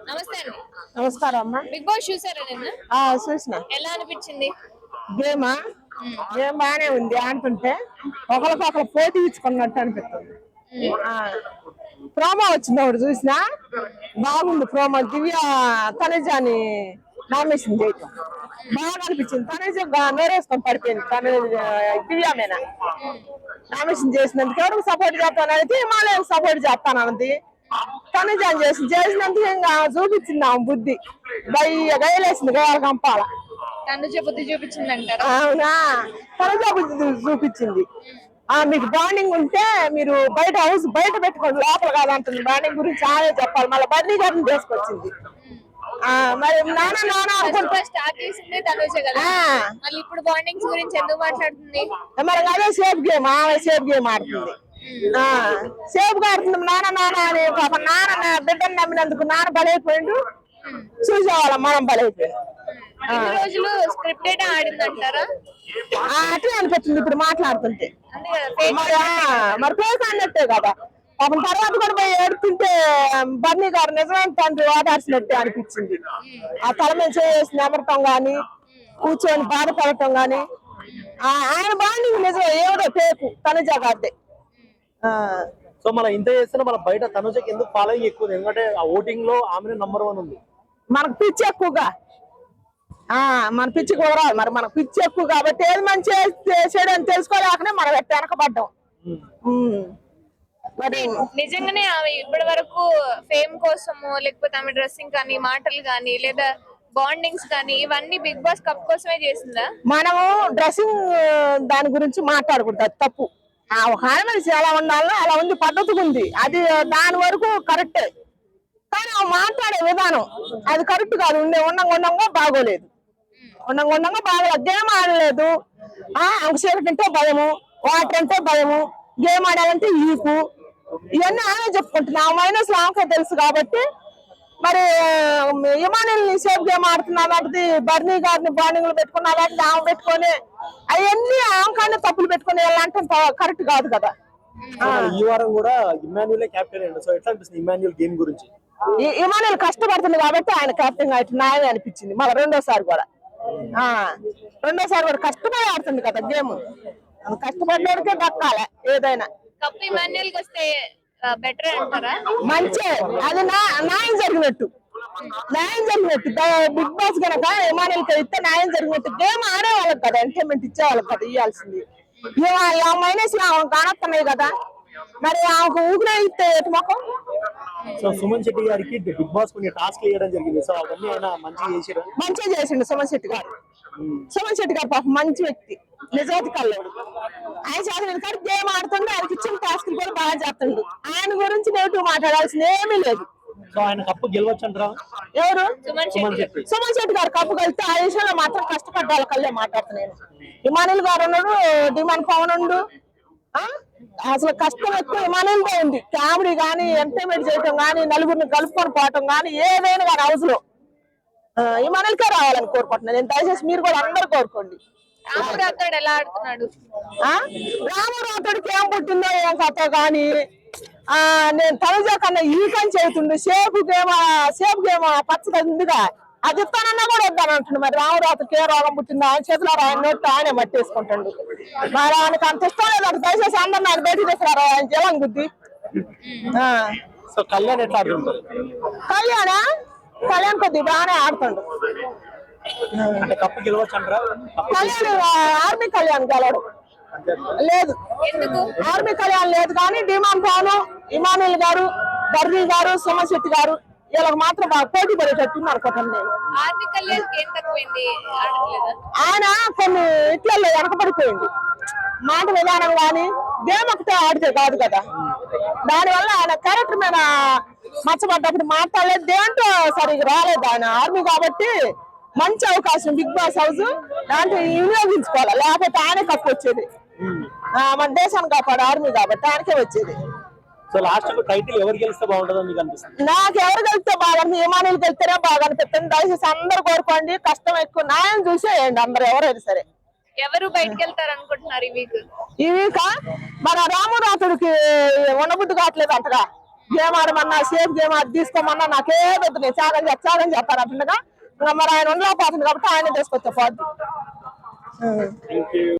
నమస్తే అండి. నమస్కారం అమ్మా. బిగ్ బాస్ చూసారా నిన్న? చూసిన. ఎలా అనిపించింది? గేమా గేమ్ బాగానే ఉంది. ఆడుతుంటే ఒకరికొకరు పోటీ ఇచ్చుకున్నట్టు అనిపిస్తుంది. ప్రోమో వచ్చింది ఒకటి చూసినా, బాగుంది ప్రోమో. దివ్య తనుజాని నామినేషన్ చేయటం బాగా అనిపించింది. తనుజ నోరేసుకొని పడిపోయింది. దివ్య మీద నామినేషన్ చేసినందుకు ఎవరికి సపోర్ట్ చేస్తానంటే హిమాలయం సపోర్ట్ చేస్తానంది. తనుజాని చేసినందుకు ఇంకా చూపించింది ఆమె బుద్ధి. గయలేసింది గయాలు కంపాల. తనుజ బుద్ధి చూపించింది అంటారా? అవునా, తనుజ బుద్ధి చూపించింది. మీకు బాండింగ్ ఉంటే మీరు బయట హౌస్ బయట పెట్టుకోండి, లోపల కాదంటుంది. బాండింగ్ గురించి ఆమె చెప్పాలి. మళ్ళీ బర్నీ గారిని తీసుకొచ్చింది. మరి స్టార్ట్ చేసింది తనుజ కదా, మళ్ళీ ఇప్పుడు బాండింగ్స్ గురించి ఎందుకు మాట్లాడుతుంది? మరి అదే సేఫ్ గేమ్, ఆమె సేఫ్ గేమ్ ఆడుతుంది. సేఫ్ గా ఆడుతుంది. నాన్న అని పాప నాన్న బిడ్డను నమ్మినందుకు నాన్న బలైపోయిండు. చూసేవాళ్ళం మనం బలైపోయింది. రోజులు స్క్రిప్టెడ్ ఆడింది అంటారా? అట్లే అనిపిస్తుంది ఇప్పుడు మాట్లాడుతుంటే. మరి ఫేక్ అన్నట్టే కదా. పాపం తర్వాత కూడా పోయి ఏడుతుంటే బర్నీ గారు నిజమైన తండ్రి ఓదార్చినట్టే అనిపించింది. ఆ తల మీద చేసిన అమృతం గాని, కూర్చొని బాధపడటం గాని, ఆయన బాండింగ్ నిజం ఏమిటో ఫేక్ తనుజ గారిదే. సో మన ఇంత చేస్తే మన బయట తనుజకి ఎందుకు ఫాలోయింగ్ ఎక్కువ? ఎందుకంటే ఆ ఓటింగ్ లో ఆమె నంబర్ 1 ఉంది. మనకు పిచ్చి ఎక్కువగా, మన పిచ్చి కూడా మరి మనకు పిచ్చి ఎక్కువ కాబట్టి ఏది మంచి చేయడం తెలుసుకోలేకనే మనం వెనకబడ్డాం. మరి నిజంగానే ఆమె ఇప్పటి వరకు ఫేమ్ కోసము, లేకపోతే ఆమె డ్రెస్సింగ్ కానీ, మాటలు కానీ, లేదా బాండింగ్స్ కానీ, ఇవన్నీ బిగ్ బాస్ కప్ కోసమే చేసిందా? మనము డ్రెస్సింగ్ దాని గురించి మాట్లాడకూడదు, అది తప్పు. ఒక మనిషి ఎలా ఉండాలో అలా ఉంది, పద్ధతిగా ఉంది. అది దాని వరకు కరెక్టే. కానీ మాట్లాడే విధానం అది కరెక్ట్ కాదు. ఉండంగా బాగోలేదు. ఉండంగా బాగోలేదు. గేమ్ ఆడలేదు. అంకుశేపు అంటే భయము, వాటర్ అంటే భయము, గేమ్ ఆడాలంటే ఈపు, ఇవన్నీ ఆమె చెప్పుకుంటుంది. ఆ మైనస్ ఆమెకే తెలుసు కాబట్టి మరి ఇమానుయల్ని సేఫ్ గేమ్ ఆడుతున్నా అలాంటిది, బర్నీ గారిని బాండింగ్లు పెట్టుకున్న అలాంటిది ఆమె పెట్టుకొని అవన్నీ ఆమె కానీ తప్పులు పెట్టుకుని వెళ్ళాలంటే కరెక్ట్ కాదు కదా. ఈ వారం కూడా ఇమాన్యుయల్ కెప్టెన్ అయ్యాడు. సో ఎట్లా అనిపిస్తుంది ఇమాన్యుయల్ గేమ్ గురించి? ఇమానుయల్ కష్టపడుతుంది కాబట్టి ఆయన కెప్టెన్ అయితే నాయమే అనిపించింది. మళ్ళీ రెండోసారి కూడా కష్టపడి ఆడుతుంది కదా గేమ్. కష్టపడ్డాడికే దక్కాలి ఏదైనా. కప్ ఇమాన్యుయల్ కి వస్తే బెటర్ అంటారా? మంచి, అది న్యాయం జరిగినట్టు. బిగ్ బాస్ కనుక ఇమానుయల్ కి ఇస్తే న్యాయం జరిగినట్టు. గేమ్ ఆడే వాళ్ళకి కదా, ఎంటర్టైన్మెంట్ ఇచ్చే వాళ్ళకి కదా ఇవ్వాల్సింది. మైనస్ కానొస్తున్నాయి కదా, మరి ఆమెకు ఊపిరి ఇస్తే ఎటు మొక్కం. సో సుమన్ శెట్టి గారికి బిగ్ బాస్ కొన్ని టాస్క్ ఇవ్వడం జరిగింది. సో అవన్నీ ఆయన మంచిగా చేసిండు సుమన్ శెట్టి గారు. పాప మంచి వ్యక్తి, నిజాయితీ కల్లోడు. ఆయన చేసిన కాదు గేమ్ ఆడుతుండే, ఆయనకి ఇచ్చిన టాస్క్ కూడా బాగా చేస్తుండు. ఆయన గురించి నెగిటివ్ మాట్లాడాల్సింది ఏమీ లేదు. సో ఆయన కప్పు గెలవచ్చు అంటారా? ఎవరు? సుమన్ శెట్టి గారు కప్పు కలిస్తే ఆ విషయంలో మాత్రం కష్టపడ్డాల కల్లే మాట్లాడుతున్నాను. ఇమానుయల్ గారు ఉన్నాడు, డిమాండ్ పవన్ ఉండు. అసలు కష్టం ఎక్కువ ఇమానుయల్ గా ఉంది. కామెడీ గానీ, ఎంటర్టైన్మెంట్ చేయటం గానీ, నలుగురిని కలుపుకొని పోవటం గానీ, ఏదైనా కానీ హౌస్ లో ఇమానుయల్కే రావాలని కోరుకుంటున్నాను నేను. దయచేసి మీరు కూడా అందరు కోరుకోండి. రాముడు ఎలా ఆడుతున్నాడు? రాముడికి ఏం పుట్టిందో ఏం కథ గానీ, నేను తనుజ కన్నా ఈ కని చేతుండు. సేఫ్ గేమ్ పచ్చగా ఉందిగా, అది ఇస్తానన్నా కూడా వద్దానంటుండు. మరి రామురాతకి ఏ రోగం పుట్టిందో ఆయన చేతిలో ఆయన నోట్ ఆయనే మట్టేసుకుంటాడు. మరి ఆయనకు అంత ఇష్టం లేదు. దయచేసి అందరు నాకు బయట తీసుకురారు. ఆయన జలం బుద్ధి. కళ్యాణ్ కొద్ది బాగానే ఆడుతుండు. కళ్యాణ్ ఆర్మీ కళ్యాణ్ గెలడు లేదు, ఆర్మీ కళ్యాణ్ లేదు. కానీ డిమాండ్ పవన్, ఇమానుయల్ గారు, బర్నీ గారు, సుమన్ శెట్టి గారు వీళ్ళకి మాత్రం బాగా పోటీ పడేటట్టు అనుకుంటాను నేను. ఆయన కొన్ని ఇట్లలో వెనకబడిపోయింది. మాట విధానం గాని, గేమ్ ఒకటే ఆడితే కాదు కదా. దానివల్ల ఆయన క్యారెక్టర్ మీద మచ్చబడ్డప్పుడు మాట్లాడలేదు, దేంట్లో సరిగ్గా రాలేదు. ఆయన ఆర్మీ కాబట్టి మంచి అవకాశం బిగ్ బాస్ హౌస్, దాంట్లో వినియోగించుకోవాలి. లేకపోతే ఆయనే కప్పు వచ్చేది. మన దేశాన్ని కాపాడు ఆర్మీ కాబట్టి ఆయనకే వచ్చేది. సో లాస్ట్ టైటిల్ ఎవరు గెలిస్తే బాగుంటుందో మీకు అనిపిస్తుంది? నాకు ఎవరు గెలిస్తే బాగుంటుంది, ఇమానుయల్ గెలిస్తేనే బాగా అనిపిస్తుంది. దయచేసి అందరు కోరుకోండి. కష్టం ఎక్కువ, న్యాయం చూసేయండి అందరు ఎవరైనా సరే. ఎవరు బయటకు వెళ్తారు అనుకుంటున్నారు ఈ వీక్? ఈ వీక్ మన రామురాతుడికి ఉండబుద్ధి కావట్లేదు అంటగా. గేమ్ ఆడమన్నా సేఫ్ గేమ్ అది తీసుకోమన్నా నాకే వద్దు, నేను త్యాగం చేస్తాను అంటుండగా. ఇంకా మరి ఆయన ఉండలేకపోతుంది కాబట్టి ఆయన తీసుకొచ్చా పోద్ది.